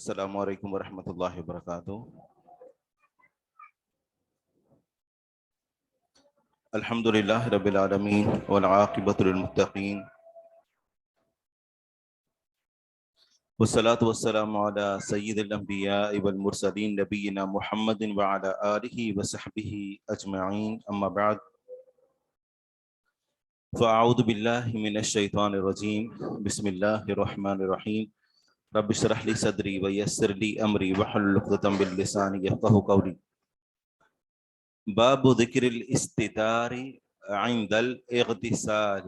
السلام علیکم ورحمۃ اللہ وبرکاتہ۔ الحمد للہ رب العالمین والعاقبۃ للمتقین والصلاة والسلام علی سید الانبیاء والمرسلین نبینا محمد وعلی آلہ وصحبہ اجمعین، اما بعد فاعوذ باللہ من الشیطان الرجیم، بسم اللہ الرحمن الرحیم۔ رب اشرح لی صدری ویسر لی امری واحلل عقدۃ من لسانی یفقہوا قولی۔ باب ذکر الاستتار عند الاغتسال،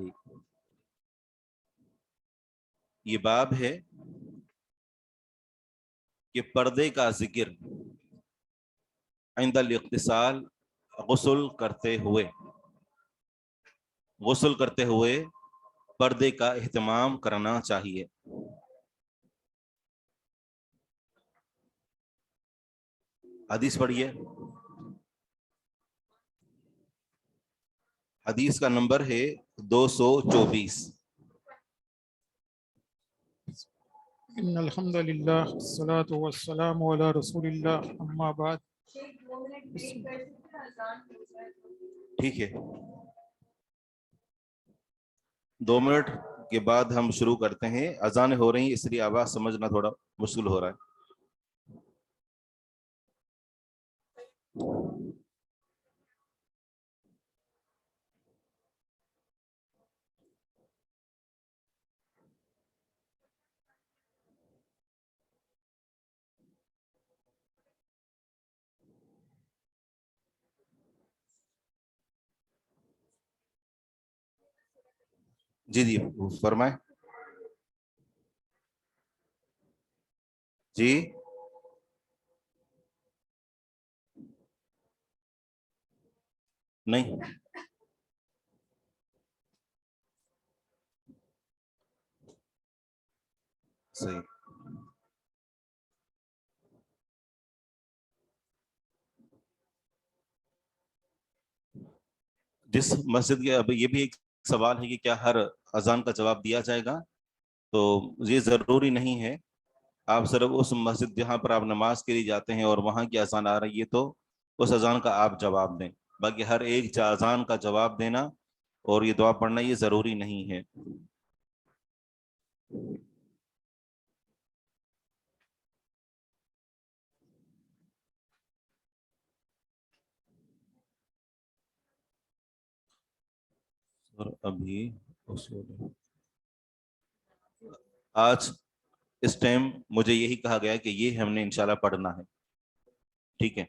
یہ باب ہے کہ پردے کا ذکر عند الاغتسال، غسل کرتے ہوئے پردے کا اہتمام کرنا چاہیے۔ حدیث پڑھیے، حدیث کا نمبر ہے 224۔ ان الحمد للہ والصلاة والسلام علی رسول اللہ، اما بعد۔ ٹھیک ہے، 2 منٹ کے بعد ہم شروع کرتے ہیں۔ اذانیں ہو رہی ہیں اس لیے آواز سمجھنا تھوڑا مشکل ہو رہا ہے۔ جی فرمائیں۔ جی نہیں، صحیح۔ جس مسجد کے، اب یہ بھی ایک سوال ہے کہ کیا ہر اذان کا جواب دیا جائے گا؟ تو یہ ضروری نہیں ہے، آپ صرف اس مسجد جہاں پر آپ نماز کے لیے جاتے ہیں اور وہاں کی اذان آ رہی ہے تو اس اذان کا آپ جواب دیں، باقی ہر ایک اذان کا جواب دینا اور یہ دعا پڑھنا یہ ضروری نہیں ہے۔ اور ابھی آج اس ٹائم مجھے یہی کہا گیا کہ یہ ہم نے انشاءاللہ پڑھنا ہے، ٹھیک ہے۔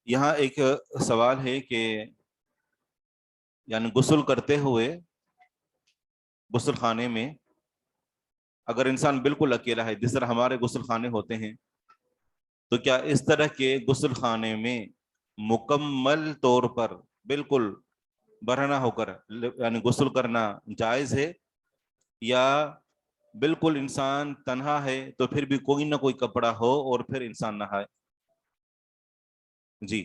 یہاں ایک سوال ہے کہ یعنی غسل کرتے ہوئے غسل خانے میں اگر انسان بالکل اکیلا ہے، جس طرح ہمارے غسل خانے ہوتے ہیں، تو کیا اس طرح کے غسل خانے میں مکمل طور پر بالکل برہنہ ہو کر یعنی غسل کرنا جائز ہے، یا بالکل انسان تنہا ہے تو پھر بھی کوئی نہ کوئی کپڑا ہو اور پھر انسان نہائے؟ جی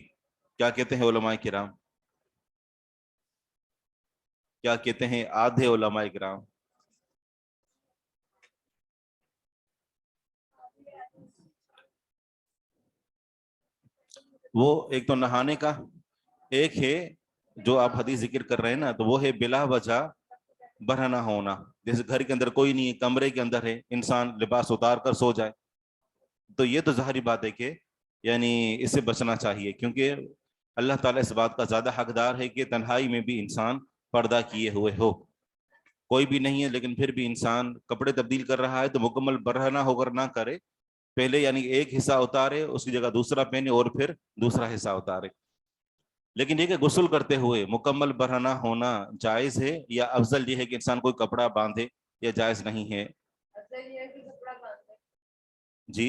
کیا کہتے ہیں علماء کرام؟ کیا کہتے ہیں آدھے علماء کرام؟ وہ ایک تو نہانے کا، ایک ہے جو آپ حدیث ذکر کر رہے ہیں نا، تو وہ ہے بلا وجہ برہنہ ہونا، جیسے گھر کے اندر کوئی نہیں ہے، کمرے کے اندر ہے، انسان لباس اتار کر سو جائے، تو یہ تو ظاہری بات ہے کہ یعنی اس سے بچنا چاہیے، کیونکہ اللہ تعالیٰ اس بات کا زیادہ حقدار ہے کہ تنہائی میں بھی انسان پردہ کیے ہوئے ہو۔ کوئی بھی نہیں ہے لیکن پھر بھی انسان کپڑے تبدیل کر رہا ہے تو مکمل برہنہ ہو کر نہ کرے، پہلے یعنی ایک حصہ اتارے، اس کی جگہ دوسرا پہنے اور پھر دوسرا حصہ اتارے۔ لیکن یہ کہ غسل کرتے ہوئے مکمل برہنہ ہونا جائز ہے، یا افضل یہ ہے کہ انسان کوئی کپڑا باندھے، یا جائز نہیں ہے؟ جی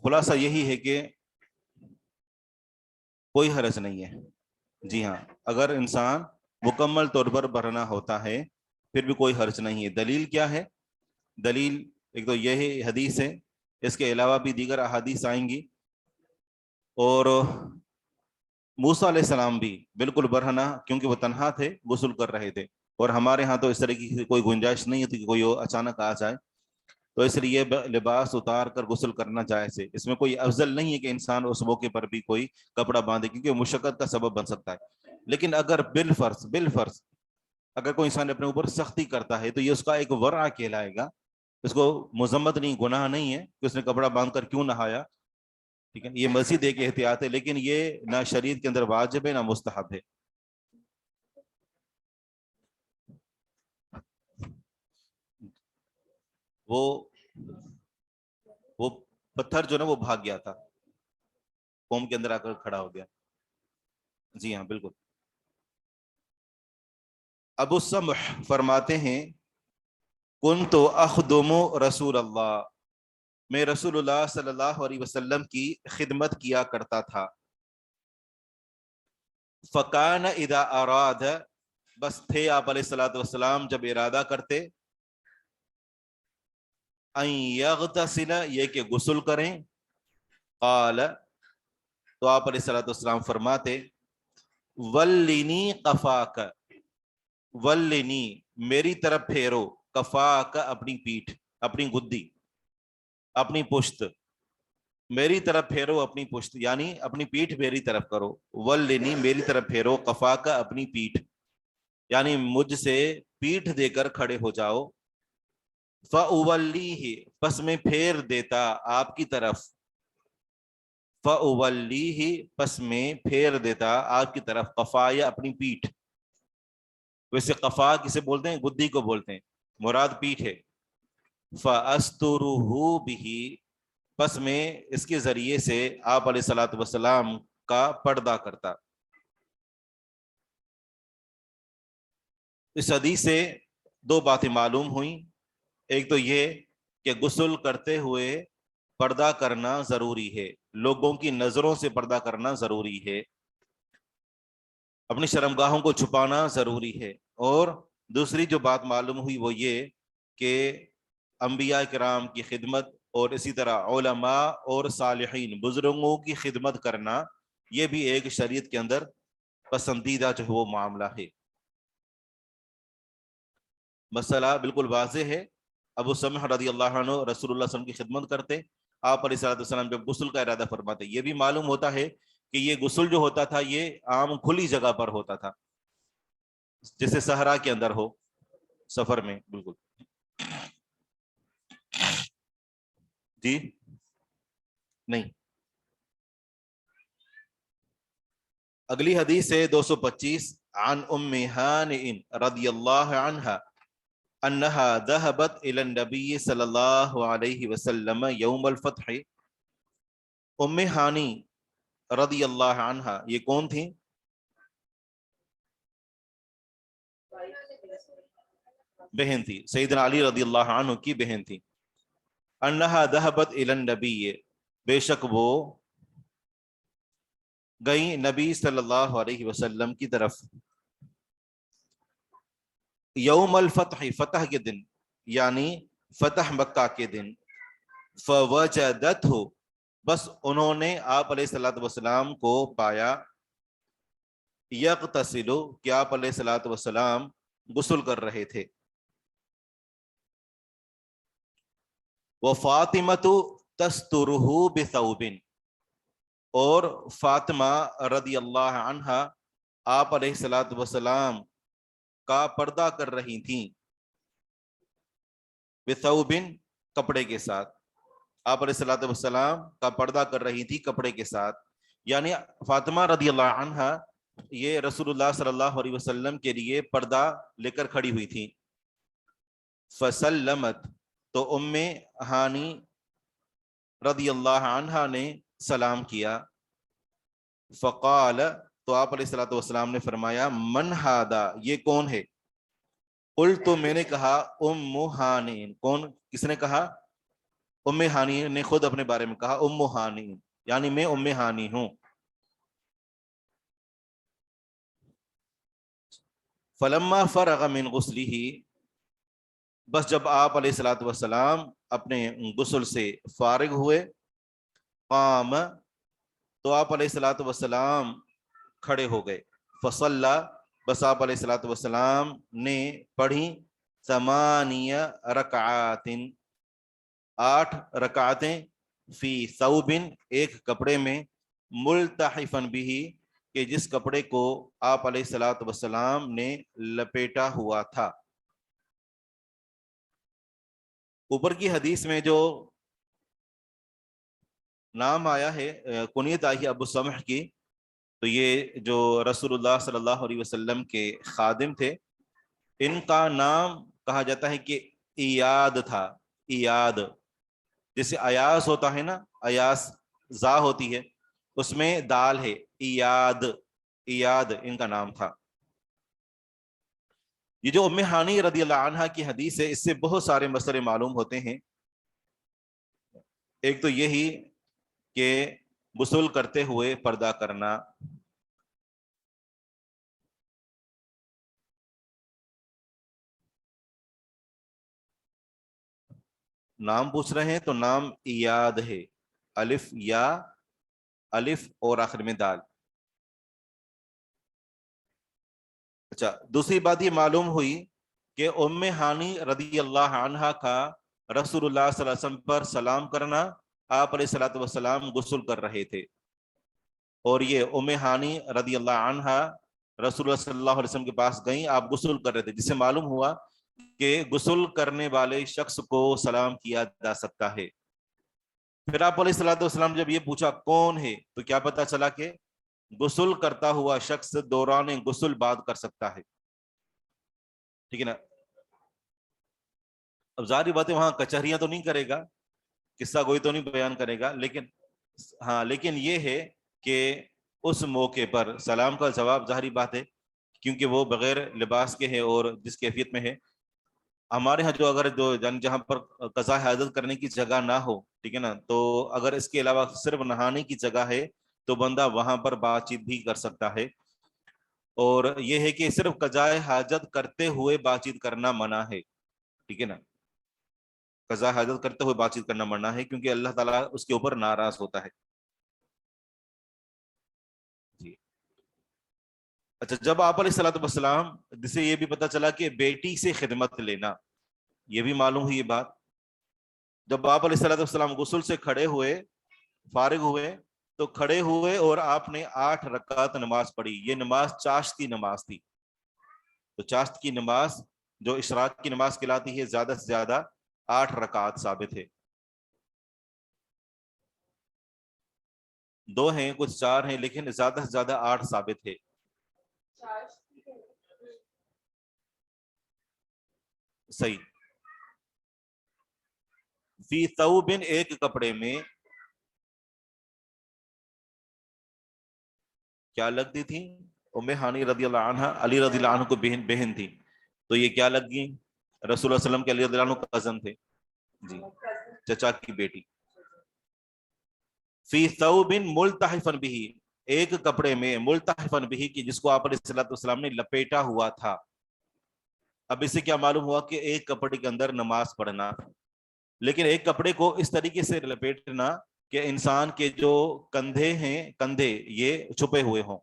خلاصہ یہی ہے کہ کوئی حرج نہیں ہے۔ جی ہاں، اگر انسان مکمل طور پر برہنہ ہوتا ہے پھر بھی کوئی حرج نہیں ہے۔ دلیل کیا ہے؟ دلیل ایک تو یہ حدیث ہے، اس کے علاوہ بھی دیگر احادیث آئیں گی، اور موسیٰ علیہ السلام بھی بالکل برہنہ، کیونکہ وہ تنہا تھے، غسل کر رہے تھے، اور ہمارے ہاں تو اس طرح کی کوئی گنجائش نہیں ہوتی کہ کوئی اچانک آ جائے، تو اس لیے لباس اتار کر غسل کرنا جائز ہے۔ اس میں کوئی افضل نہیں ہے کہ انسان اس موقع پر بھی کوئی کپڑا باندھے، کیونکہ وہ مشقت کا سبب بن سکتا ہے۔ لیکن اگر بالفرض اگر کوئی انسان اپنے اوپر سختی کرتا ہے تو یہ اس کا ایک ورع کہلائے گا، اس کو مذمت نہیں، گناہ نہیں ہے کہ اس نے کپڑا باندھ کر کیوں نہایا، ٹھیک ہے، یہ مزید ایک احتیاط ہے، لیکن یہ نہ شریعت کے اندر واجب ہے نہ مستحب ہے۔ وہ پتھر جو نا وہ بھاگ گیا تھا، قوم کے اندر آ کر کھڑا ہو گیا۔ جی ہاں بالکل۔ ابو سمح فرماتے ہیں کنت اخدم رسول اللہ، میں رسول اللہ صلی اللہ علیہ وسلم کی خدمت کیا کرتا تھا۔ فکان اذا اراد، بس تھے آپ علیہ الصلوۃ والسلام جب ارادہ کرتے، ان یغتسل، یہ کہ غسل کریں، قال، تو آپ علیہ الصلوۃ والسلام فرماتے ولنی قفاک، ولنی میری طرف پھیرو، قفاک اپنی پیٹھ، اپنی گدی، اپنی پشت، میری طرف پھیرو اپنی پشت، یعنی اپنی پیٹھ میری طرف کرو، ولنی میری طرف پھیرو، قفاک اپنی پیٹھ، یعنی مجھ سے پیٹھ دے کر کھڑے ہو جاؤ، فاولیہ، پس میں پھیر دیتا آپ کی طرف، فاولیہ، پس میں پھیر دیتا آپ کی طرف، قفایا اپنی پیٹھ، ویسے قفا کسے بولتے ہیں؟ گدی کو بولتے ہیں، مراد پیٹھ ہے۔ فاسترہ بہ، پس میں اس کے ذریعے سے آپ علیہ الصلوۃ والسلام کا پردہ کرتا۔ اس حدیث سے دو باتیں معلوم ہوئیں، ایک تو یہ کہ غسل کرتے ہوئے پردہ کرنا ضروری ہے، لوگوں کی نظروں سے پردہ کرنا ضروری ہے، اپنی شرمگاہوں کو چھپانا ضروری ہے، اور دوسری جو بات معلوم ہوئی وہ یہ کہ انبیاء کرام کی خدمت اور اسی طرح علماء اور صالحین بزرگوں کی خدمت کرنا، یہ بھی ایک شریعت کے اندر پسندیدہ جو وہ معاملہ ہے۔ مسئلہ بالکل واضح ہے۔ ابو سمح رضی اللہ عنہ رسول اللہ صلی اللہ علیہ وسلم کی خدمت کرتے، آپ علیہ الصلوۃ والسلام جب غسل کا ارادہ فرماتے، یہ بھی معلوم ہوتا ہے کہ یہ غسل جو ہوتا تھا یہ عام کھلی جگہ پر ہوتا تھا، جیسے صحرا کے اندر ہو، سفر میں، بالکل۔ جی نہیں۔ اگلی حدیث ہے 225، عن ام ہانئ رضی اللہ عنہا انہا ذہبت الی النبی صلی اللہ علیہ وسلم یوم الفتح۔ ام ہانی رضی اللہ عنہا یہ کون تھی؟ بہن تھی، سیدنا علی رضی اللہ عنہ کی بہن تھی۔ انہا ذہبت الی النبی، بے شک وہ گئی نبی صلی اللہ علیہ وسلم کی طرف، یوم الفتح، فتح کے دن، یعنی فتح مکہ کے دن، فوجدتہ، بس انہوں نے آپ علیہ الصلوۃ والسلام کو پایا، یغتسل، کہ آپ علیہ الصلوۃ والسلام غسل کر رہے تھے، وفاطمۃ تسترہ بثوب، اور فاطمہ رضی اللہ عنہا آپ علیہ الصلوۃ والسلام کا پردہ کر رہی تھیں، بثوب، کپڑے کے ساتھ، آپ علیہ الصلوۃ والسلام کا پردہ کر رہی تھی کپڑے کے ساتھ، یعنی فاطمہ رضی اللہ عنہا یہ رسول اللہ صلی اللہ علیہ وسلم کے لیے پردہ لے کر کھڑی ہوئی تھی۔ فسلمت، تو ام ہانی رضی اللہ عنہا نے سلام کیا، فقال، تو آپ علیہ الصلوۃ والسلام نے فرمایا، من ہادا، یہ کون ہے؟ قلت، تو میں نے کہا، ام ہانی، کون، کس نے کہا؟ ام ہانی نے خود اپنے بارے میں کہا، ام ہانی، یعنی میں ام ہانی ہوں۔ فلما فرغ من غسلہ، بس جب آپ علیہ الصلوۃ والسلام اپنے غسل سے فارغ ہوئے، قام، تو آپ علیہ الصلوۃ والسلام کھڑے ہو گئے، فصلی، بس آپ علیہ الصلوۃ والسلام نے پڑھی 8 رکعات، 8 رکعتیں، فی ثوب، ایک کپڑے میں، ملتحفا بھی، کہ جس کپڑے کو آپ علیہ الصلوۃ والسلام نے لپیٹا ہوا تھا۔ اوپر کی حدیث میں جو نام آیا ہے، کنیت آئی ہے ابو سمح کی، تو یہ جو رسول اللہ صلی اللہ علیہ وسلم کے خادم تھے، ان کا نام کہا جاتا ہے کہ ایاد تھا، ایاد، جیسے ایاس ہوتا ہے نا، ایاس زا ہوتی ہے، اس میں دال ہے، ایاد، ایاد ان کا نام تھا۔ یہ جو ام ہانی رضی اللہ عنہا کی حدیث ہے، اس سے بہت سارے مسئلے معلوم ہوتے ہیں۔ ایک تو یہی کہ غسل کرتے ہوئے پردہ کرنا، نام پوچھ رہے ہیں تو نام ایاد ہے، الف یا، الف اور آخر میں دال۔ اچھا، دوسری بات یہ معلوم ہوئی کہ ام ہانی رضی اللہ عنہا کا رسول اللہ صلی اللہ علیہ وسلم پر سلام کرنا، آپ علیہ الصلوۃ والسلام غسل کر رہے تھے، اور یہ ام ہانی رضی اللہ عنہا رسول اللہ صلی اللہ علیہ وسلم کے پاس گئیں، آپ غسل کر رہے تھے، جس سے معلوم ہوا کہ غسل کرنے والے شخص کو سلام کیا جا سکتا ہے۔ پھر آپ علیہ الصلوۃ والسلام جب یہ پوچھا کون ہے، تو کیا پتہ چلا کہ غسل کرتا ہوا شخص دوران غسل بات کر سکتا ہے، ٹھیک ہے نا۔ اب ظاہری بات ہے وہاں کچہریاں تو نہیں کرے گا، قصہ گوئی تو نہیں بیان کرے گا، لیکن ہاں، لیکن یہ ہے کہ اس موقع پر سلام کا جواب ظاہری بات ہے، کیونکہ وہ بغیر لباس کے ہے اور جس کیفیت میں ہے۔ ہمارے ہاں جو اگر جو جہاں پر قضاء حاجت کرنے کی جگہ نہ ہو، ٹھیک ہے نا، تو اگر اس کے علاوہ صرف نہانے کی جگہ ہے تو بندہ وہاں پر بات چیت بھی کر سکتا ہے، اور یہ ہے کہ صرف قضاء حاجت کرتے ہوئے بات چیت کرنا منع ہے، ٹھیک ہے نا، قضاء حاجت کرتے ہوئے بات چیت کرنا منع ہے، کیونکہ اللہ تعالیٰ اس کے اوپر ناراض ہوتا ہے۔ جی اچھا، جب آپ علیہ الصلوۃ والسلام، جس سے یہ بھی پتہ چلا کہ بیٹی سے خدمت لینا، یہ بھی معلوم ہوئی یہ بات، جب آپ علیہ الصلوۃ والسلام غسل سے کھڑے ہوئے، فارغ ہوئے، تو کھڑے ہوئے اور آپ نے 8 رکعت نماز پڑھی۔ یہ نماز چاشت کی نماز تھی، تو چاشت کی نماز جو اشراق کی نماز کہلاتی ہے، زیادہ سے زیادہ 8 رکعت ثابت ہے، 2 ہیں، کچھ 4 ہیں، لیکن زیادہ سے زیادہ 8 ثابت ہے۔ صحیح، فی ثوب، ایک کپڑے میں، کیا لگتی تھی؟ ام ہانی رضی اللہ عنہ علی رضی اللہ عنہ کو بہن تھی، تو یہ کیا لگ گئی؟ رسول اللہ صلی اللہ علیہ وسلم کے علی رضی اللہ عنہ کزن تھے، جی، چچا کی بیٹی۔ فی ثوب ملتحفا بھی، ایک کپڑے میں، ملتحفا بھی، کہ جس کو آپ علیہ الصلوۃ والسلام نے لپیٹا ہوا تھا۔ اب اس سے کیا معلوم ہوا کہ ایک کپڑے کے اندر نماز پڑھنا، لیکن ایک کپڑے کو اس طریقے سے لپیٹنا کہ انسان کے جو کندھے ہیں، کندھے یہ چھپے ہوئے ہوں۔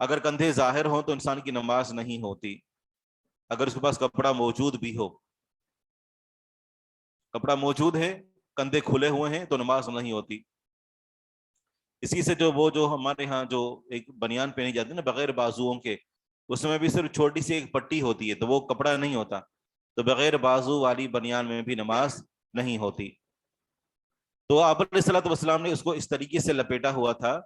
اگر کندھے ظاہر ہوں تو انسان کی نماز نہیں ہوتی، اگر اس کے پاس کپڑا موجود بھی ہو، کپڑا موجود ہے، کندھے کھلے ہوئے ہیں، تو نماز نہیں ہوتی۔ اسی سے وہ جو ہمارے ہاں جو ایک بنیان پہنی جاتی ہے نا بغیر بازوؤں کے، اس میں بھی صرف چھوٹی سی ایک پٹی ہوتی ہے، تو وہ کپڑا نہیں ہوتا، تو بغیر بازو والی بنیان میں بھی نماز نہیں ہوتی۔ تو آپ علیہ الصلوۃ والسلام نے اس کو اس طریقے سے لپیٹا ہوا تھا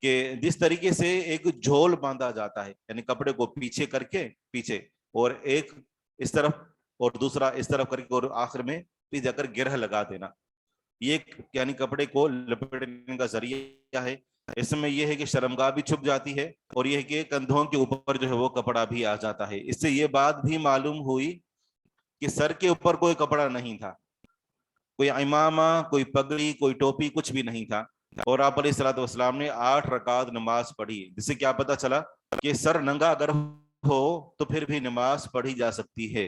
کہ جس طریقے سے ایک جھول باندھا جاتا ہے، یعنی کپڑے کو پیچھے کر کے، پیچھے، اور ایک اس طرف اور دوسرا اس طرف کر کے، اور آخر میں بھی جا کر گرہ لگا دینا، یہ یعنی کپڑے کو لپیٹنے کا ذریعہ ہے۔ اس میں یہ ہے کہ شرمگاہ بھی چھپ جاتی ہے، اور یہ ہے کہ کندھوں کے اوپر جو ہے وہ کپڑا بھی آ جاتا ہے۔ اس سے یہ بات بھی معلوم ہوئی کہ سر کے اوپر کوئی کپڑا نہیں تھا، کوئی امامہ، کوئی پگڑی، کوئی ٹوپی، کچھ بھی نہیں تھا، اور آپ علیہ الصلوۃ والسلام نے 8 رکعت نماز پڑھی، جس سے کیا پتہ چلا کہ سر ننگا اگر ہو تو پھر بھی نماز پڑھی جا سکتی ہے۔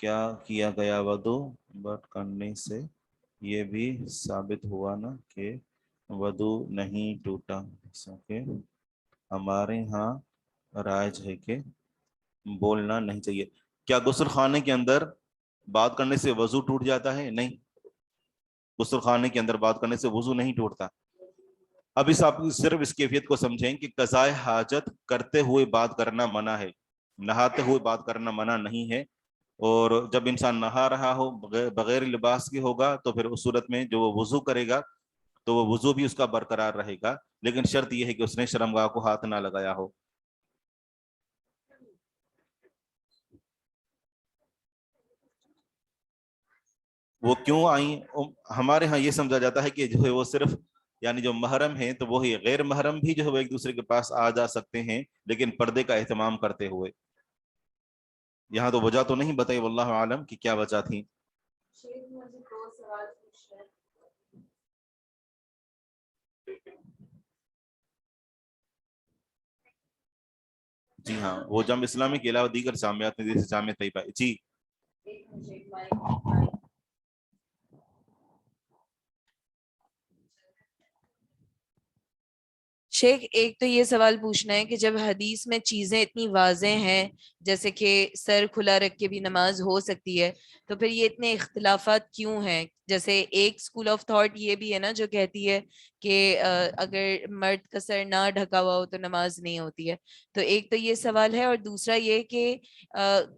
کیا کیا گیا وضو بٹ کرنے سے یہ بھی ثابت ہوا نا کہ وضو نہیں ٹوٹا، ایسا کہ ہمارے ہاں رائج ہے کہ بولنا نہیں چاہیے۔ کیا غسل خانے کے اندر بات کرنے سے وضو ٹوٹ جاتا ہے؟ نہیں، غسل خانے کے اندر بات کرنے سے وضو نہیں ٹوٹتا۔ اب آپ صرف اس کیفیت کو سمجھیں کہ قضاء حاجت کرتے ہوئے بات کرنا منع ہے، نہاتے ہوئے بات کرنا منع نہیں ہے، اور جب انسان نہا رہا ہو بغیر لباس کے ہوگا تو پھر اس صورت میں جو وہ وضو کرے گا تو وہ وضو بھی اس کا برقرار رہے گا، لیکن شرط یہ ہے کہ اس نے شرمگاہ کو ہاتھ نہ لگایا ہو۔ وہ کیوں آئیں؟ ہمارے ہاں یہ سمجھا جاتا ہے کہ جو ہے وہ صرف یعنی جو محرم ہیں تو وہی، غیر محرم بھی جو ہے وہ ایک دوسرے کے پاس آ جا سکتے ہیں لیکن پردے کا اہتمام کرتے ہوئے۔ یہاں تو وجہ تو نہیں بتائی، واللہ عالم کہ کیا وجہ تھی۔ شیخ مجھے 2 سوال پوچھنے ہیں۔ جی ہاں، وہ جامعہ اسلامی کے علاوہ دیگر جامعات میں جیسے جامعہ طیبہ۔ جی ایک مجھے مائک شیخ، ایک تو یہ سوال پوچھنا ہے کہ جب حدیث میں چیزیں اتنی واضح ہیں جیسے کہ سر کھلا رکھ کے بھی نماز ہو سکتی ہے، تو پھر یہ اتنے اختلافات کیوں ہیں؟ جیسے ایک سکول آف تھاٹ یہ بھی ہے نا جو کہتی ہے کہ اگر مرد کا سر نہ ڈھکا ہوا ہو تو نماز نہیں ہوتی ہے۔ تو ایک تو یہ سوال ہے، اور دوسرا یہ کہ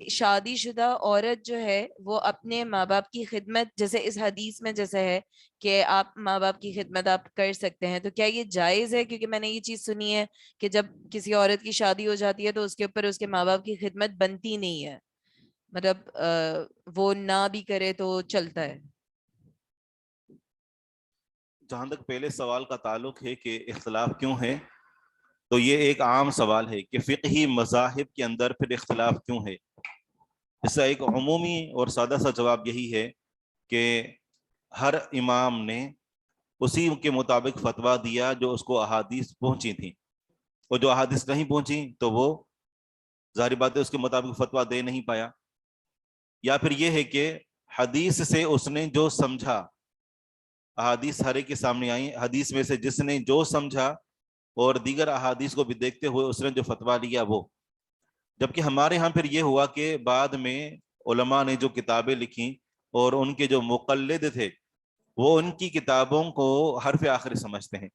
شادی شدہ عورت جو ہے وہ اپنے ماں باپ کی خدمت، جیسے اس حدیث میں جیسے ہے کہ آپ ماں باپ کی خدمت آپ کر سکتے ہیں، تو کیا یہ جائز ہے؟ کیونکہ میں نے یہ چیز سنی ہے کہ جب کسی عورت کی شادی ہو جاتی ہے تو اس کے اوپر اس کے ماں باپ کی خدمت بنتی نہیں ہے، مطلب وہ نہ بھی کرے تو چلتا ہے۔ جہاں تک پہلے سوال کا تعلق ہے کہ اختلاف کیوں ہے، تو یہ ایک عام سوال ہے کہ فقہی مذاہب کے اندر پھر اختلاف کیوں ہے۔ اس کا ایک عمومی اور سادہ سا جواب یہی ہے کہ ہر امام نے اسی کے مطابق فتویٰ دیا جو اس کو احادیث پہنچی تھیں، اور جو احادیث نہیں پہنچی تو وہ ظاہری بات ہے اس کے مطابق فتویٰ دے نہیں پایا، یا پھر یہ ہے کہ حدیث سے اس نے جو سمجھا، احادیث ہر ایک کے سامنے آئیں، حدیث میں سے جس نے جو سمجھا اور دیگر احادیث کو بھی دیکھتے ہوئے اس نے جو فتویٰ لیا وہ۔ جبکہ ہمارے ہاں پھر یہ ہوا کہ بعد میں علماء نے جو کتابیں لکھیں اور ان کے جو مقلد تھے وہ ان کی کتابوں کو حرف آخر سمجھتے ہیں،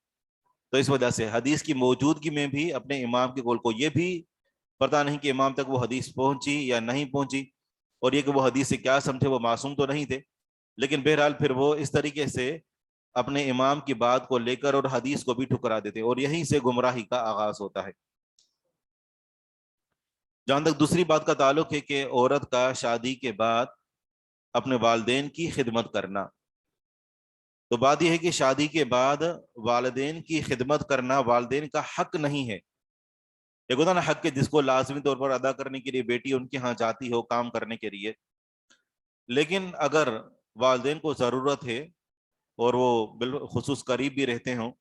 تو اس وجہ سے حدیث کی موجودگی میں بھی اپنے امام کے قول کو یہ بھی پتہ نہیں کہ امام تک وہ حدیث پہنچی یا نہیں پہنچی، اور یہ کہ وہ حدیث سے کیا سمجھے، وہ معصوم تو نہیں تھے، لیکن بہرحال پھر وہ اس طریقے سے اپنے امام کی بات کو لے کر اور حدیث کو بھی ٹھکرا دیتے، اور یہیں سے گمراہی کا آغاز ہوتا ہے۔ جہاں تک دوسری بات کا تعلق ہے کہ عورت کا شادی کے بعد اپنے والدین کی خدمت کرنا، تو بات یہ ہے کہ شادی کے بعد والدین کی خدمت کرنا والدین کا حق نہیں ہے۔ ایک ہوتا نا حق کے جس کو لازمی طور پر ادا کرنے کے لیے بیٹی ان کے ہاں جاتی ہو کام کرنے کے لیے، لیکن اگر والدین کو ضرورت ہے اور وہ بالخصوص قریب بھی رہتے ہوں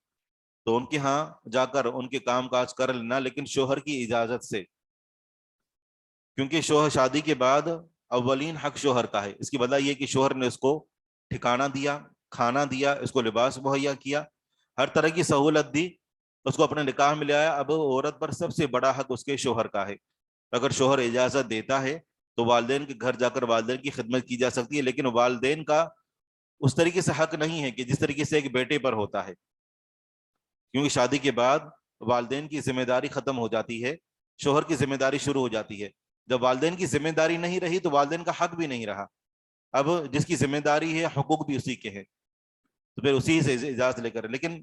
تو ان کے ہاں جا کر ان کے کام کاج کر لینا، لیکن شوہر کی اجازت سے، کیونکہ شوہر شادی کے بعد اولین حق شوہر کا ہے۔ اس کی وجہ یہ کہ شوہر نے اس کو ٹھکانہ دیا، کھانا دیا، اس کو لباس مہیا کیا، ہر طرح کی سہولت دی، اس کو اپنے نکاح میں لے آیا۔ اب عورت پر سب سے بڑا حق اس کے شوہر کا ہے۔ اگر شوہر اجازت دیتا ہے تو والدین کے گھر جا کر والدین کی خدمت کی جا سکتی ہے، لیکن والدین کا اس طریقے سے حق نہیں ہے کہ جس طریقے سے ایک بیٹے پر ہوتا ہے، کیونکہ شادی کے بعد والدین کی ذمہ داری ختم ہو جاتی ہے، شوہر کی ذمہ داری شروع ہو جاتی ہے۔ جب والدین کی ذمہ داری نہیں رہی تو والدین کا حق بھی نہیں رہا، اب جس کی ذمہ داری ہے حقوق بھی اسی کے ہیں، تو پھر اسی سے اجازت لے کر۔ لیکن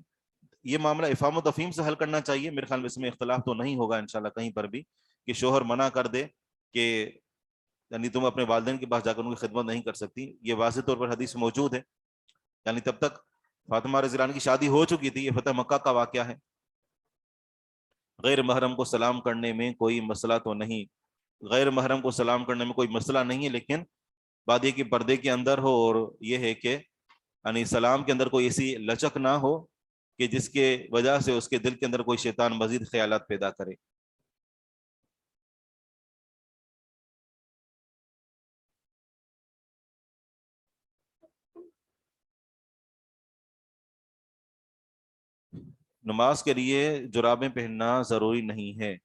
یہ معاملہ افہام و تفہیم سے حل کرنا چاہیے، میرے خیال میں اس میں اختلاف تو نہیں ہوگا انشاءاللہ کہیں پر بھی کہ شوہر منع کر دے کہ یعنی تم اپنے والدین کے پاس جا کر ان کی خدمت نہیں کر سکتی، یہ واضح طور پر حدیث موجود ہے۔ یعنی تب تک فاطمہ رضی اللہ عنہ کی شادی ہو چکی تھی، یہ فتح مکہ کا واقعہ ہے۔ غیر محرم کو سلام کرنے میں کوئی مسئلہ تو نہیں، غیر محرم کو سلام کرنے میں کوئی مسئلہ نہیں ہے، لیکن بات یہ کہ پردے کے اندر ہو، اور یہ ہے کہ یعنی سلام کے اندر کوئی ایسی لچک نہ ہو کہ جس کے وجہ سے اس کے دل کے اندر کوئی شیطان مزید خیالات پیدا کرے۔ نماز کے لیے جرابیں پہننا ضروری نہیں ہے.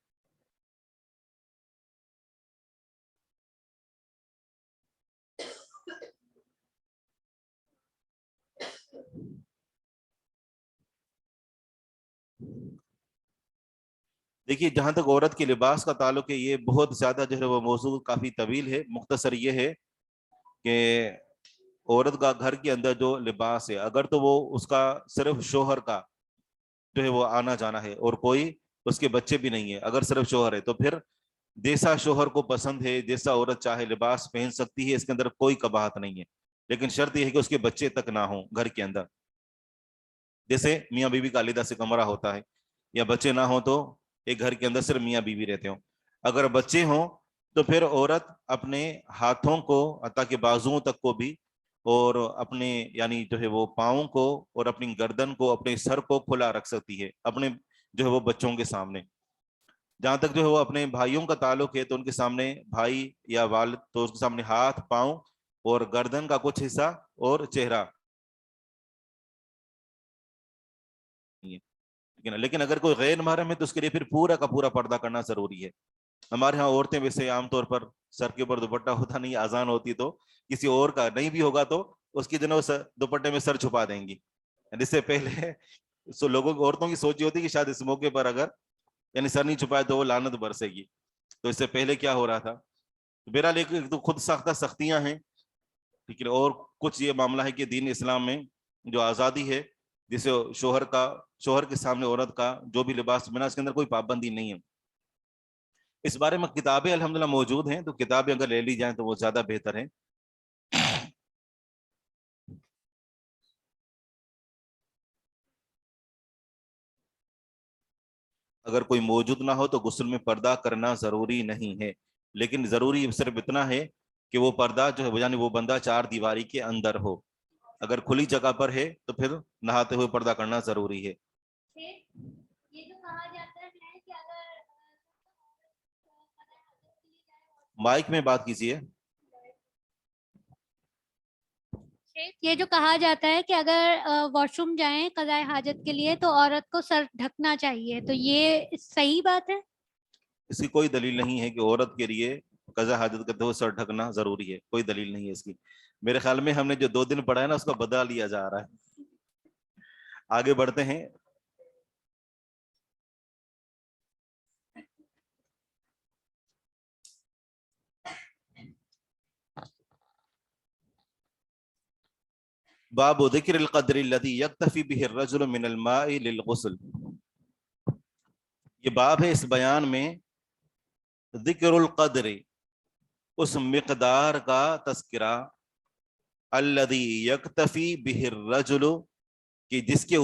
دیکھیے جہاں تک عورت کے لباس کا تعلق ہے یہ بہت زیادہ جو ہے وہ موضوع کافی طویل ہے. مختصر یہ ہے کہ عورت کا گھر کے اندر جو لباس ہے اگر تو وہ اس کا صرف شوہر کا جو ہے وہ آنا جانا ہے اور کوئی اس کے بچے بھی نہیں ہے, اگر صرف شوہر ہے تو پھر جیسا شوہر کو پسند ہے جیسا عورت چاہے لباس پہن سکتی ہے, اس کے اندر کوئی قباحت نہیں ہے. لیکن شرط یہ ہے کہ اس کے بچے تک نہ ہوں گھر کے اندر. جیسے میاں بیوی کا علیحدہ سے کمرہ ہوتا ہے, یا بچے نہ ہوں تو ایک گھر کے اندر صرف میاں بیوی رہتے ہوں. اگر بچے ہوں تو پھر عورت اپنے ہاتھوں کو حتیٰ کہ بازوؤں تک کو بھی, اور اپنے یعنی جو ہے وہ پاؤں کو اور اپنی گردن کو اپنے سر کو کھلا رکھ سکتی ہے اپنے جو ہے وہ بچوں کے سامنے. جہاں تک جو ہے وہ اپنے بھائیوں کا تعلق ہے تو ان کے سامنے بھائی یا والد تو اس کے سامنے ہاتھ پاؤں اور گردن کا کچھ حصہ اور چہرہ. لیکن اگر کوئی غیر محرم ہے تو اس کے لیے پھر پورا کا پورا پردہ کرنا ضروری ہے. ہمارے ہاں عورتیں ویسے عام طور پر سر کے اوپر دوپٹہ ہوتا نہیں, اذان ہوتی تو کسی اور کا نہیں بھی ہوگا تو اس کی جنوں دوپٹے میں سر چھپا دیں گی. اس سے پہلے لوگوں کی عورتوں کی سوچ یہ ہوتی کہ شاید اس موقع پر اگر یعنی سر نہیں چھپائے تو وہ لعنت برسے گی. تو اس سے پہلے کیا ہو رہا تھا, بہرحال ایک تو خود ساختہ سختیاں ہیں, ٹھیک ہے, اور کچھ یہ معاملہ ہے کہ دین اسلام میں جو آزادی ہے جسے شوہر کے سامنے عورت کا جو بھی لباس بنا اس کے اندر کوئی پابندی نہیں ہے. اس بارے میں کتابیں الحمدللہ موجود ہیں, تو کتابیں اگر لے لی جائیں تو وہ زیادہ بہتر ہیں. اگر کوئی موجود نہ ہو تو غسل میں پردہ کرنا ضروری نہیں ہے, لیکن ضروری صرف اتنا ہے کہ وہ پردہ جو ہے یعنی وہ بندہ 4 دیواری کے اندر ہو. اگر کھلی جگہ پر ہے تو پھر نہاتے ہوئے پردہ کرنا ضروری ہے. یہ جو کہا جاتا ہے کہ اگر مائک میں بات کیجیے. یہ جو کہا جاتا ہے کہ اگر واش روم جائیں قضاء حاجت کے لیے تو عورت کو سر ڈھکنا چاہیے, تو یہ صحیح بات ہے؟ اس کی کوئی دلیل نہیں ہے کہ عورت کے لیے قضاء حاجت کرتے ہوئے سر ڈھکنا ضروری ہے, کوئی دلیل نہیں ہے اس کی. میرے خیال میں ہم نے جو 2 دن پڑھا ہے نا اس کو بدلا لیا جا رہا ہے. آگے بڑھتے ہیں. باب ذکر القدر الذي يكتفي به الرجل من الماء للغسل. یہ باب ہے اس بیان میں ذکر القدر, اس مقدار کا تذکرہ, الذي يكتفي به الرجل کہ جس کے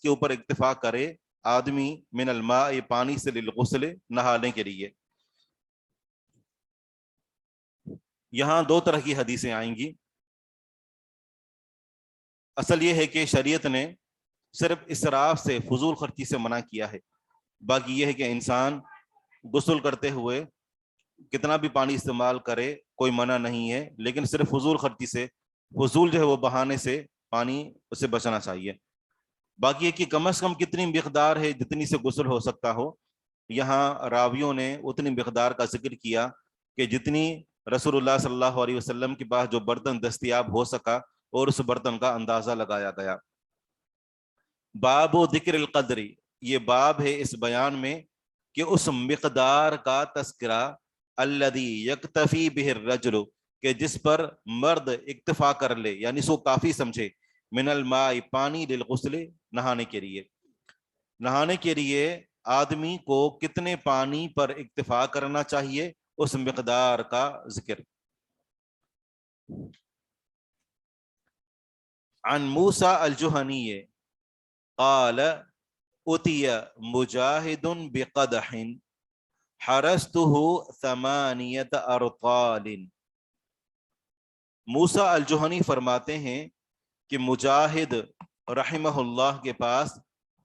اوپر اکتفا کرے آدمی, من الماء پانی سے, للغسل نہانے کے لیے. یہاں 2 طرح کی حدیثیں آئیں گی. اصل یہ ہے کہ شریعت نے صرف اسراف سے, فضول خرچی سے منع کیا ہے. باقی یہ ہے کہ انسان غسل کرتے ہوئے کتنا بھی پانی استعمال کرے کوئی منع نہیں ہے, لیکن صرف فضول خرچی سے, فضول جو ہے وہ بہانے سے پانی اسے بچنا چاہیے. باقی یہ کہ کم از کم کتنی مقدار ہے جتنی سے غسل ہو سکتا ہو. یہاں راویوں نے اتنی مقدار کا ذکر کیا کہ جتنی رسول اللہ صلی اللہ علیہ وسلم کے پاس جو برتن دستیاب ہو سکا اور اس برتن کا اندازہ لگایا گیا. باب و ذکر القدر, یہ باب ہے اس بیان میں کہ اس مقدار کا تذکرہ, الذی یکتفی بہ الرجل کہ جس پر مرد اکتفا کر لے یعنی سو کافی سمجھے, من الماء پانی, للغسل نہانے کے لیے. نہانے کے لیے آدمی کو کتنے پانی پر اکتفا کرنا چاہیے اس مقدار کا ذکر. عن موسیٰ الجہنی قال اتی مجاہد بقدح حرسته 8 ارطال. موسیٰ الجہنی فرماتے ہیں کہ مجاہد رحمہ اللہ کے پاس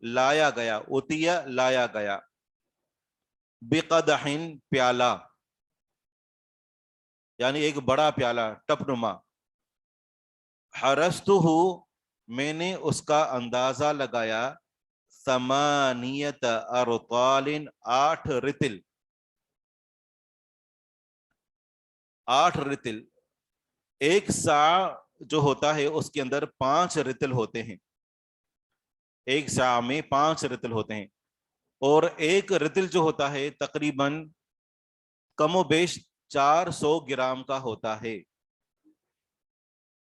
لایا گیا, اتیا لایا گیا, بقدح پیالہ یعنی ایک بڑا پیالہ ٹپ نما, حرستہ میں نے اس کا اندازہ لگایا, ثمانیت ارطال 8 رتل. 8 رتل. ایک سا جو ہوتا ہے اس کے اندر 5 رتل ہوتے ہیں. ایک سا میں 5 رتل ہوتے ہیں. اور ایک رتل جو ہوتا ہے تقریباً کم و بیش 400 گرام کا ہوتا ہے.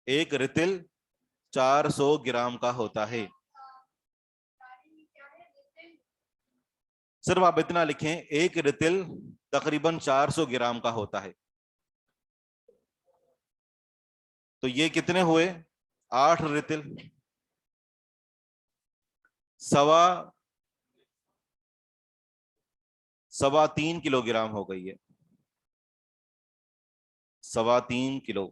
ایک رتل 400 گرام کا ہوتا ہے. صرف آپ اتنا لکھیں ایک رتل تقریباً 400 گرام کا ہوتا ہے. تو یہ کتنے ہوئے؟ 8 رتل سوا 3 کلو گرام ہو گئی ہے. 3.25 کلو.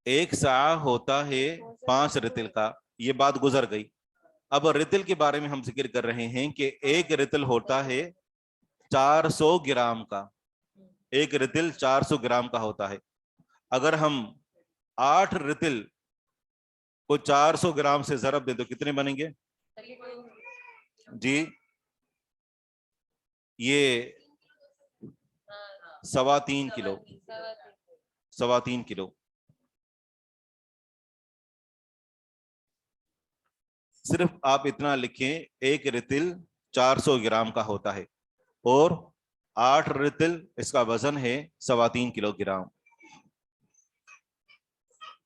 ایک سا ہوتا ہے 5 رتل کا. یہ بات گزر گئی. اب رتل کے بارے میں ہم ذکر کر رہے ہیں کہ ایک رتل ہوتا ہے 400 گرام کا. ایک رتل 400 گرام کا ہوتا ہے. اگر ہم 8 رتل کو 400 گرام سے ضرب دیں تو کتنے بنیں گے جی؟ یہ 3.25 کلو. 3.25 کلو. صرف آپ اتنا لکھیں ایک رتل 400 گرام کا ہوتا ہے اور 8 رتل اس کا وزن ہے 3.25 کلو گرام.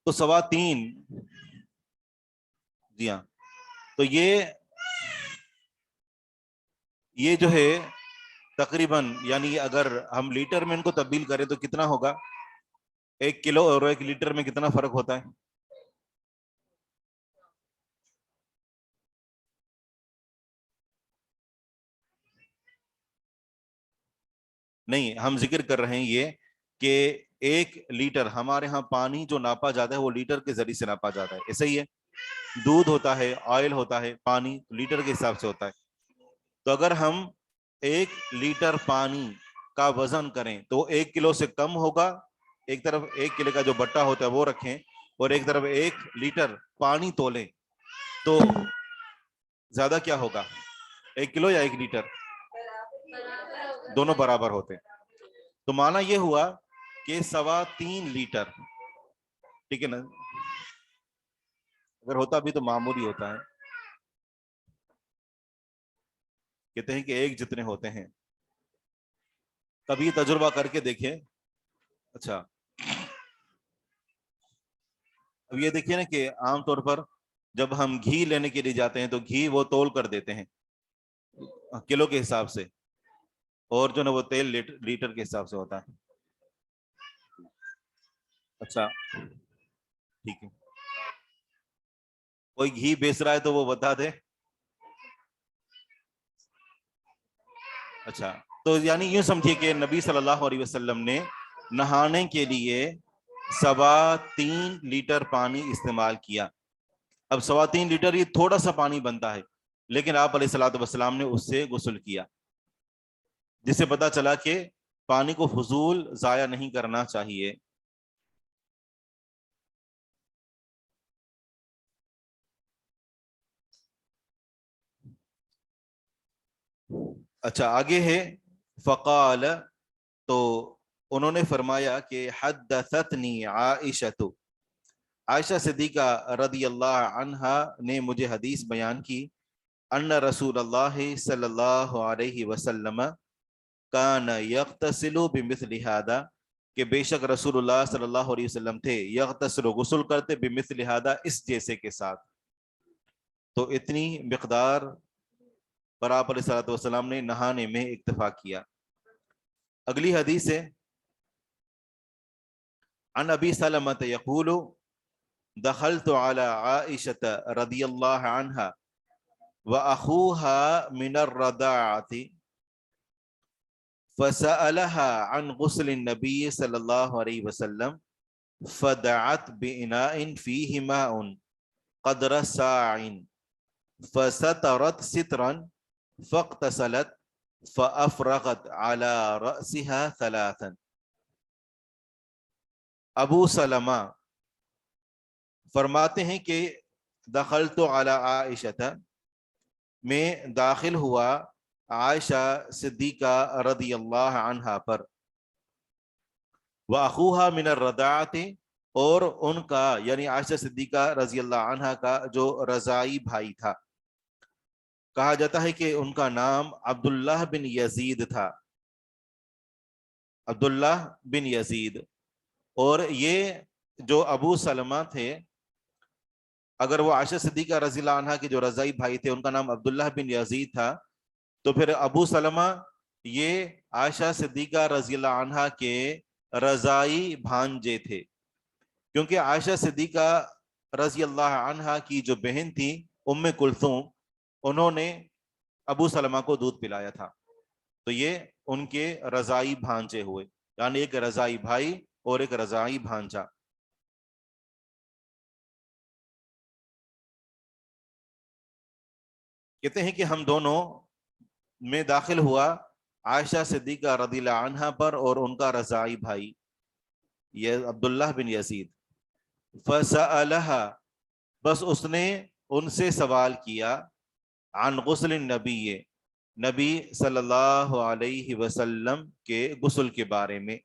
تو 3.25 جی ہاں. تو یہ جو ہے تقریباً یعنی اگر ہم لیٹر میں ان کو تبدیل کریں تو کتنا ہوگا؟ 1 کلو اور 1 لیٹر میں کتنا فرق ہوتا ہے؟ نہیں، ہم ذکر کر رہے ہیں یہ کہ 1 لیٹر ہمارے ہاں پانی جو ناپا جاتا ہے وہ لیٹر کے ذریعے سے ناپا جاتا ہے. ایسا ہی ہے. دودھ ہوتا ہے، آئل ہوتا ہے، پانی لیٹر کے حساب سے ہوتا ہے. تو اگر ہم 1 لیٹر پانی کا وزن کریں تو 1 کلو سے کم ہوگا. ایک طرف 1 کلو کا جو بٹا ہوتا ہے وہ رکھیں اور ایک طرف 1 لیٹر پانی تولیں تو زیادہ کیا ہوگا؟ 1 کلو یا 1 لیٹر؟ دونوں برابر ہوتے ہیں. تو معنی یہ ہوا کہ 3.25 لیٹر. ٹھیک ہے نا؟ اگر ہوتا بھی تو معمولی ہوتا ہے. کہتے ہیں کہ 1 جتنے ہوتے ہیں. کبھی تجربہ کر کے دیکھیں. اچھا، اب یہ دیکھیے نا کہ عام طور پر جب ہم گھی لینے کے لیے جاتے ہیں تو گھی وہ تول کر دیتے ہیں کلو کے حساب سے اور جو نا وہ تیل لیٹر کے حساب سے ہوتا ہے. اچھا ٹھیک ہے. کوئی گھی بیچ رہا ہے تو وہ بتا دے. اچھا، تو یعنی یوں سمجھیے کہ نبی صلی اللہ علیہ وسلم نے نہانے کے لیے 3.25 لیٹر پانی استعمال کیا. اب 3.25 لیٹر یہ تھوڑا سا پانی بنتا ہے لیکن آپ علیہ الصلوۃ والسلام نے اس سے غسل کیا، جس سے پتا چلا کہ پانی کو فضول ضائع نہیں کرنا چاہیے. اچھا آگے ہے فقال، تو انہوں نے فرمایا کہ حدثتنی عائشہ، عائشہ صدیقہ رضی اللہ عنہا نے مجھے حدیث بیان کی، ان رسول اللہ صلی اللہ علیہ وسلم کان یغتسل بمثل ھذا، کہ بے شک رسول اللہ صلی اللہ علیہ وسلم تھے یغتسل غسل کرتے بمثل ھذا اس جیسے کے ساتھ. تو اتنی مقدار پر آپ علیہ الصلوۃ والسلام نے نہانے میں اکتفا کیا. اگلی حدیث ہے عن ابی سلمۃ یقول دخلت على عائشة رضی اللہ عنہا واخوها من الرضاعة فسألها عن غسل النبي صلی اللہ علیہ وسلم فدعت بإناء فيه ماء قدر ساع فسترت سترا فاغتسلت فافرغت على رأسها ثلاثا. ابو سلمہ فرماتے ہیں کہ دخلت علی عائشہ، میں داخل ہوا عائشہ صدیقہ رضی اللہ عنہا پر، وَأَخُوهَا مِنَ الرَّضَاعَةِ، اور ان کا یعنی عائشہ صدیقہ رضی اللہ عنہا کا جو رضائی بھائی تھا، کہا جاتا ہے کہ ان کا نام عبداللہ بن یزید تھا، عبداللہ بن یزید۔ اور یہ جو ابو سلمہ تھے، اگر وہ عائشہ صدیقہ رضی اللہ عنہا کے جو رضائی بھائی تھے ان کا نام عبداللہ بن یزید تھا، تو پھر ابو سلمہ یہ عائشہ صدیقہ رضی اللہ عنہا کے رضائی بھانجے تھے، کیونکہ عائشہ صدیقہ رضی اللہ عنہا کی جو بہن تھی ام کلثوم، انہوں نے ابو سلمہ کو دودھ پلایا تھا، تو یہ ان کے رضائی بھانجے ہوئے، یعنی ایک رضائی بھائی اور ایک رضائی بھانجا۔ کہتے ہیں کہ ہم دونوں میں داخل ہوا عائشہ صدیقہ رضی اللہ عنہا پر اور ان کا رضائی بھائی یہ عبداللہ بن یزید، فسألها، بس اس نے ان سے سوال کیا، عن غسل النبی، نبی صلی اللہ علیہ وسلم کے غسل کے بارے میں،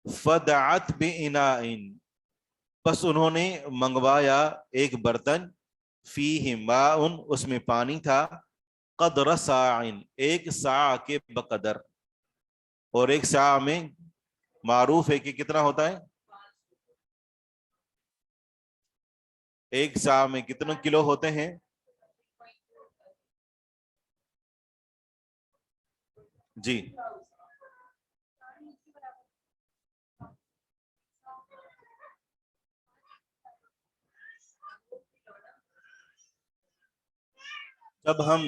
فدعت بإناء، بس انہوں نے منگوایا ایک برتن، فیہ ماء، اس میں پانی تھا، قدر ساع، ایک ساع کے بقدر، اور ایک ساع میں معروف ہے کہ کتنا ہوتا ہے، ایک ساع میں کتنے کلو ہوتے ہیں، جی جب ہم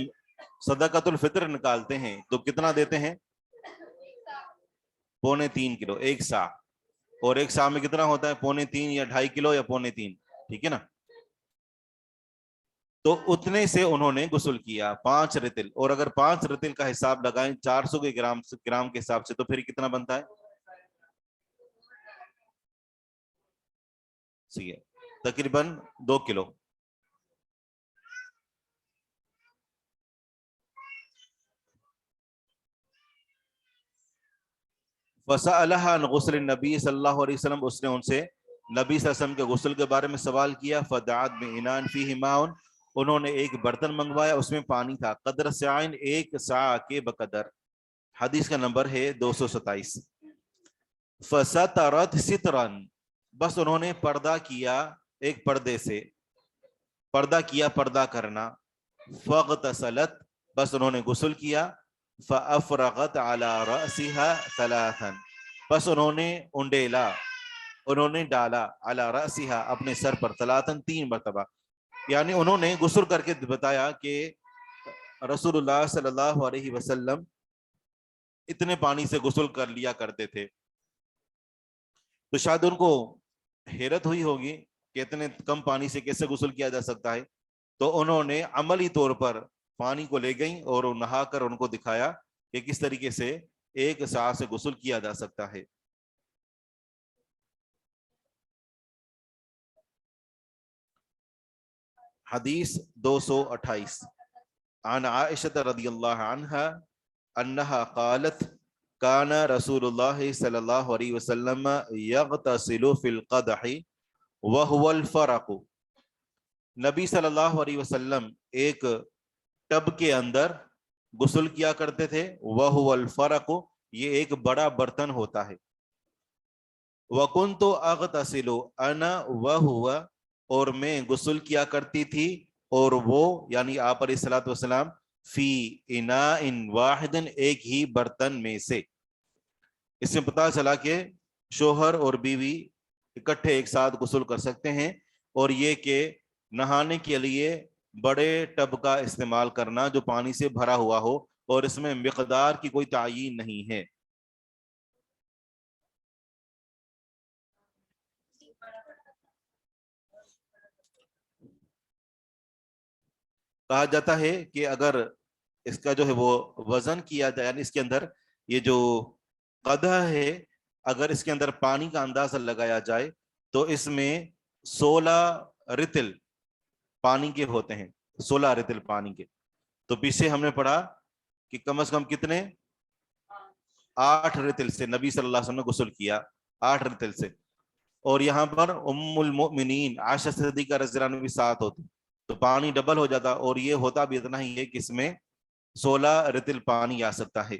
صدقۃ الفطر نکالتے ہیں تو کتنا دیتے ہیں، 3.25 کلو، ایک سا، اور ایک سا میں کتنا ہوتا ہے، 3.25 یا 2.5 کلو یا 3.25، ٹھیک ہے نا، تو اتنے سے انہوں نے غسل کیا 5 رتل، اور اگر 5 رتل کا حساب لگائیں 400 کے گرام کے حساب سے تو پھر کتنا بنتا ہے، تقریباً 2 کلو۔ فسألها عن غسل النبی صلی اللہ علیہ وسلم، اس نے ان سے نبی صلی اللہ علیہ وسلم کے غسل کے بارے میں سوال کیا، فدعت بإناء فیہ ماء، انہوں نے ایک برتن منگوایا اس میں پانی تھا، قدر ساعین، ایک ساع کے بقدر، حدیث کا نمبر ہے 227۔ فسترت سترا، بس انہوں نے پردہ کیا ایک پردے سے، پردہ کیا پردہ کرنا، فاغتسلت، بس انہوں نے غسل کیا، فافرغت علی رأسها ثلاثا، بس انہوں نے انڈیلا، انہوں نے ڈالا، علی رأسها، اپنے سر پر، ثلاثا، 3 مرتبہ، یعنی انہوں نے غسل کر کے بتایا کہ رسول اللہ صلی اللہ علیہ وسلم اتنے پانی سے غسل کر لیا کرتے تھے، تو شاید ان کو حیرت ہوئی ہوگی کہ اتنے کم پانی سے کیسے غسل کیا جا سکتا ہے، تو انہوں نے عملی طور پر پانی کو لے گئیں اور نہا کر ان کو دکھایا کہ کس طریقے سے ایک ساع سے غسل کیا جا سکتا ہے۔ حدیث 228، عن عائشہ رضی اللہ عنہا انہا قالت کان رسول اللہ صلی اللہ علیہ وسلم یغتسل فی القدح وہو الفرق، نبی صلی اللہ علیہ وسلم ایک ٹب کے اندر غسل کیا کرتے تھے، وہو الفرق، یہ ایک بڑا برتن ہوتا ہے، وکنت اغتسل انا وہو، اور میں غسل کیا کرتی تھی اور وہ یعنی آپ علیہ الصلوۃ والسلام، فی اناء واحد، ایک ہی برتن میں سے۔ اس سے پتہ چلا کہ شوہر اور بیوی اکٹھے ایک ساتھ غسل کر سکتے ہیں، اور یہ کہ نہانے کے لیے بڑے ٹب کا استعمال کرنا جو پانی سے بھرا ہوا ہو اور اس میں مقدار کی کوئی تعین نہیں ہے۔ کہا جاتا ہے کہ اگر اس کا جو ہے وہ وزن کیا جائے، یعنی اس کے اندر یہ جو قدح ہے، اگر اس کے اندر پانی کا اندازہ لگایا جائے تو اس میں 16 رتل پانی کے ہوتے ہیں، 16 رتل پانی کے. تو پیچھے ہم نے پڑھا کہ کم از کم کتنے، 8 رتل سے نبی صلی اللہ علیہ وسلم نے غسل کیا، 8 رتل سے. اور یہاں پر ام المؤمنین عائشہ صدیقہ رضی اللہ عنہا بھی ساتھ ہوتے، تو پانی ڈبل ہو جاتا. اور یہ ہوتا بھی اتنا ہی ہے کہ اس میں 16 رتل پانی آ سکتا ہے.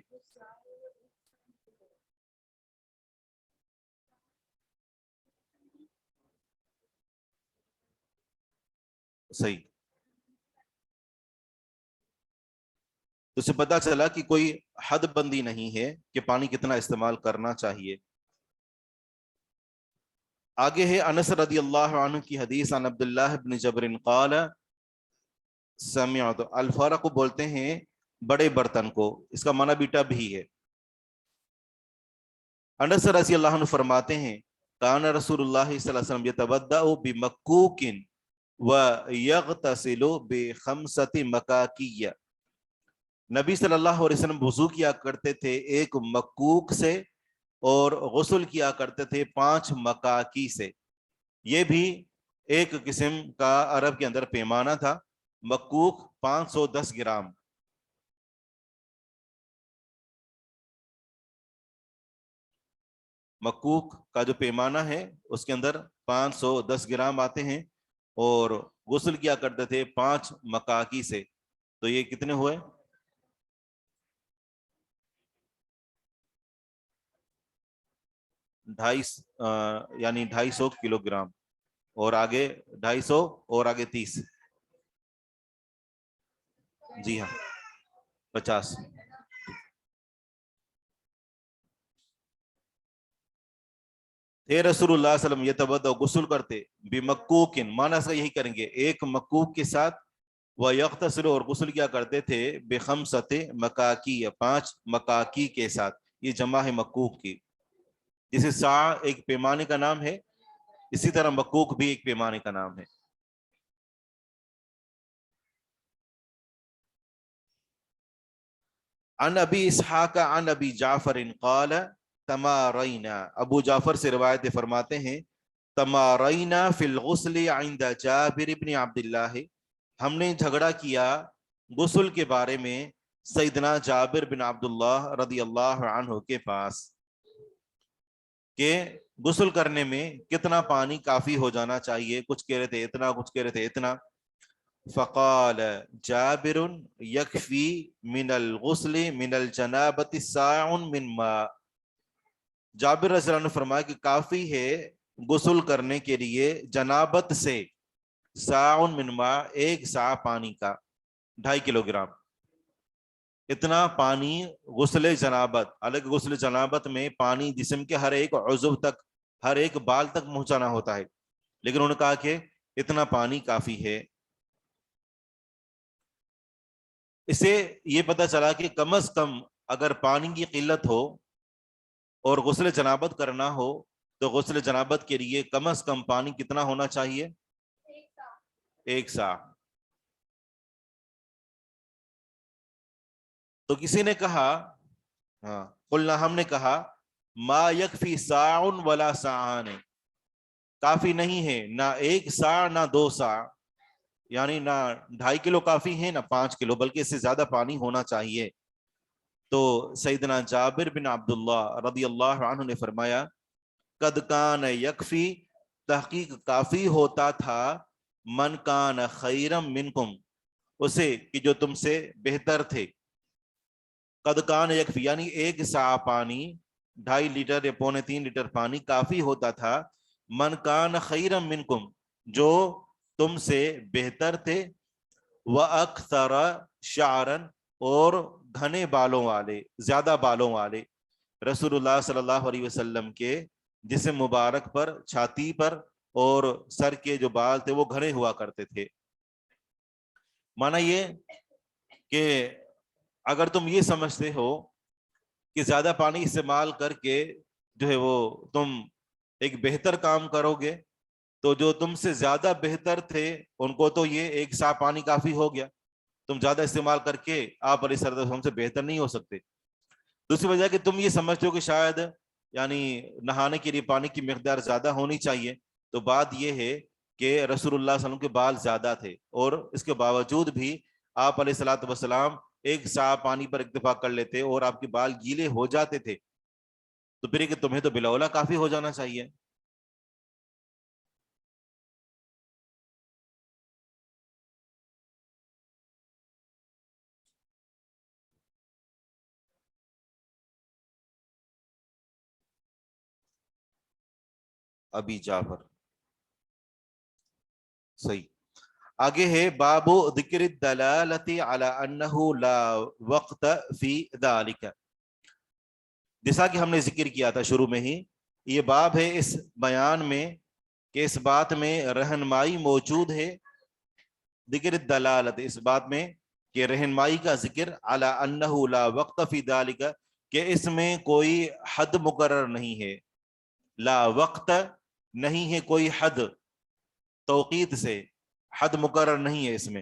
صحیح. تو اسے پتا چلا کہ کوئی حد بندی نہیں ہے کہ پانی کتنا استعمال کرنا چاہیے. آگے ہے انس رضی اللہ عنہ کی حدیث، عن عبداللہ بن جبر قال سمعت. الفرق بولتے ہیں بڑے برتن کو، اس کا معنی بھی ٹب ہی ہے. انس رضی اللہ عنہ فرماتے ہیں کان رسول اللہ صلی اللہ علیہ وسلم یتودع بمکوک ویغتسل بخمسۃ مکاکیہ. نبی صلی اللہ علیہ وسلم وضو کیا کرتے تھے ایک مکوک سے اور غسل کیا کرتے تھے 5 مکاکی سے. یہ بھی ایک قسم کا عرب کے اندر پیمانہ تھا. مکوک 510 گرام. مکوک کا جو پیمانہ ہے اس کے اندر 510 گرام آتے ہیں، اور غسل کیا کرتے تھے 5 مکاکی سے. تو یہ کتنے ہوئے؟ یعنی 250 کلو گرام، اور آگے 250 اور آگے 30، جی ہاں 50. تھے رسول اللہ صلی اللہ علیہ وسلم یتودع غسل کرتے بمکوک، معنی اس کا یہی کریں گے ایک مکوک کے ساتھ، ویغتسل اور غسل کیا کرتے تھے بخمسۃ مکاکی 5 مکاکی کے ساتھ. یہ جمع ہے مکوک کی. جیسے سا ایک پیمانے کا نام ہے، اسی طرح مکوک بھی ایک پیمانے کا نام ہے. عن ابی اسحاق عن ابی جعفر قال تمارینا. ابو جعفر سے روایت فرماتے ہیں تمارینا فی الغسل عند جابر بن عبداللہ، ہم نے جھگڑا کیا غسل کے بارے میں سیدنا جابر بن عبداللہ رضی اللہ عنہ کے پاس، کہ غسل کرنے میں کتنا پانی کافی ہو جانا چاہیے. کچھ کہہ رہے تھے اتنا، کچھ کہہ رہے تھے اتنا. فقال جابر یکفی من الغسل من الجنابۃ ساع من ماء. جابر رضی اللہ عنہ فرمایا کہ کافی ہے غسل کرنے کے لیے جنابت سے ساع من ماء، 1 سا پانی کا 2.5 کلو گرام. اتنا پانی غسل جنابت. الگ غسل جنابت میں پانی جسم کے ہر ایک عضو تک، ہر ایک بال تک پہنچانا ہوتا ہے، لیکن انہوں نے کہا کہ اتنا پانی کافی ہے. اس سے یہ پتہ چلا کہ کم از کم اگر پانی کی قلت ہو اور غسل جنابت کرنا ہو تو غسل جنابت کے لیے کم از کم پانی کتنا ہونا چاہیے؟ 1 سا. تو کسی نے کہا، قلنا ہم نے کہا ما یکفی ساع ولا ساعان، کافی نہیں ہے نہ 1 سا نہ 2 سا، یعنی نہ 2.5 کلو کافی ہے نہ 5 کلو، بلکہ اس سے زیادہ پانی ہونا چاہیے. تو سیدنا جابر بن عبداللہ رضی اللہ عنہ نے فرمایا قد کان یکفی، تحقیق کافی ہوتا تھا، من کان خیرم منکم، اسے کہ جو تم سے بہتر تھے. قد کان یکفی یعنی 1 سا پانی، 2.5 لیٹر یا 2.75 لیٹر پانی کافی ہوتا تھا. من کان خیرم منکم، جو تم سے بہتر تھے. وَأَكْثَرَ شَعْرًا، اور گھنے بالوں والے، زیادہ بالوں والے. رسول اللہ صلی اللہ علیہ وسلم کے جسم مبارک پر، چھاتی پر اور سر کے جو بال تھے وہ گھنے ہوا کرتے تھے. مانا یہ کہ اگر تم یہ سمجھتے ہو کہ زیادہ پانی استعمال کر کے جو ہے وہ تم ایک بہتر کام کرو گے، تو جو تم سے زیادہ بہتر تھے ان کو تو یہ 1 سا پانی کافی ہو گیا. تم زیادہ استعمال کر کے آپ علیہ الصلوۃ والسلام سے بہتر نہیں ہو سکتے. دوسری وجہ کہ تم یہ سمجھتے ہو کہ شاید یعنی نہانے کے لیے پانی کی مقدار زیادہ ہونی چاہیے. تو بات یہ ہے کہ رسول اللہ صلی اللہ علیہ وسلم کے بال زیادہ تھے اور اس کے باوجود بھی آپ علیہ الصلوۃ والسلام ایک سا پانی پر اکتفا کر لیتے اور آپ کے بال گیلے ہو جاتے تھے، تو پھر کہ تمہیں تو بلا کافی ہو جانا چاہیے. ابی جعفر صحیح. آگے ہے باب ذکر الدلالت علی انہ لا وقت فی ذلک. جیسا کہ ہم نے ذکر کیا تھا شروع میں ہی، یہ باب ہے اس بیان میں کہ اس بات میں رہنمائی موجود ہے، ذکر الدلالت، اس بات میں کہ رہنمائی کا ذکر علی انہ لا وقت فی ذلک، کہ اس میں کوئی حد مقرر نہیں ہے. لا وقت نہیں ہے کوئی حد، توقید سے حد مقرر نہیں ہے اس میں،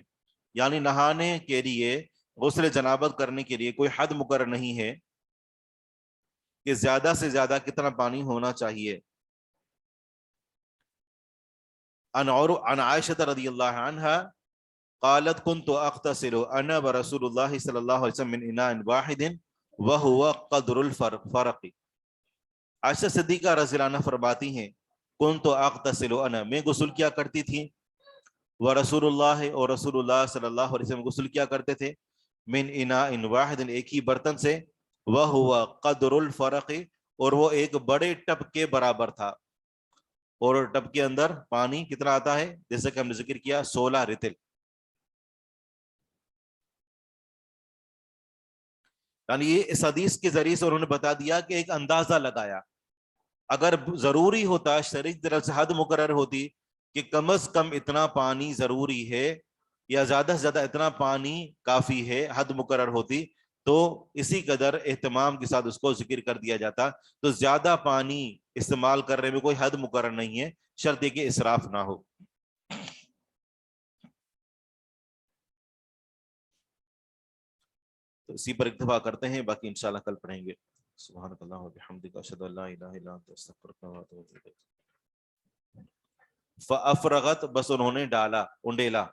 یعنی نہانے کے لیے، غسل جنابت کرنے کے لیے کوئی حد مقرر نہیں ہے کہ زیادہ سے زیادہ کتنا پانی ہونا چاہیے. عن عائشہ رضی اللہ عنہا قالت كنت اغتسل انا ورسول اللہ صلی اللہ علیہ وسلم من اناء واحد وهو قدر الفرق. عائشہ صدیقہ رضی اللہ عنہ فرماتی ہیں كنت اغتسل انا، میں غسل کیا کرتی تھی، ورسول اللہ، اور رسول اللہ صلی اللہ علیہ وسلم غسل کیا کرتے تھے، من اناء واحد، ایک ہی برتن سے، وهو قدر الفرق، اور وہ ایک بڑے ٹب کے برابر تھا. اور ٹب کے اندر پانی کتنا آتا ہے، جیسے کہ ہم نے ذکر کیا 16 رتل. یعنی یہ اس حدیث کے ذریعے سے انہوں نے بتا دیا کہ ایک اندازہ لگایا. اگر ضروری ہوتا، شریعت کی طرف سے حد مقرر ہوتی کہ کم از کم اتنا پانی ضروری ہے یا زیادہ سے زیادہ اتنا پانی کافی ہے، حد مقرر ہوتی تو اسی قدر اہتمام کے ساتھ اس کو ذکر کر دیا جاتا. تو زیادہ پانی استعمال کرنے میں کوئی حد مقرر نہیں ہے، شرط یہ کہ اسراف نہ ہو. تو اسی پر اکتفا کرتے ہیں، باقی انشاءاللہ کل پڑھیں گے. سبحانک اللہم و بحمدک، اشہد ان لا الہ الا انت، استغفرک و اتوب الیک. فافرغت، بس انہوں نے ڈالا، انڈیلا.